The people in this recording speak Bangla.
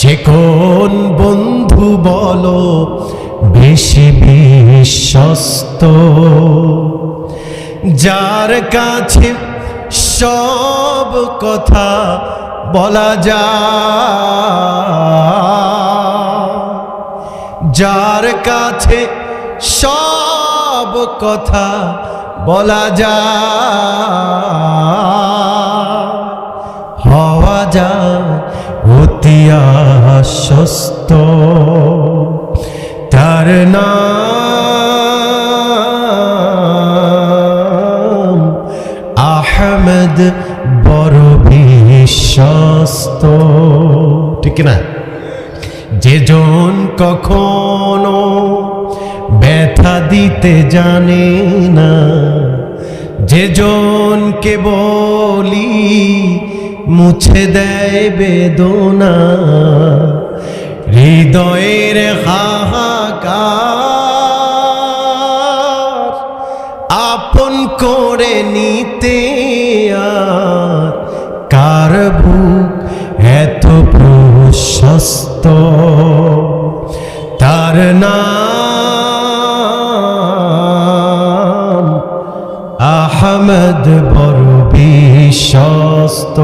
সে কোন বন্ধু বলো বেশি বিশ্বস্ত, যার কাছে সব কথা বলা যায়, যার কাছে সব কথা বলা যায়, হওয়া যায় অতি আশ্বস্ত। তার নাম আহমদ, বড় বিশ্বস্ত। ঠিক না? যেজন কখনো ব্যথা দিতে জানে না, যেজনকে বলি মুছে দেয় বেদনা, হৃদয়ের হাহাকার আপন করে নিতে আর কার বুক এত প্রশস্ত। তার নাম আহমদ, বড় বিশ্বস্ত।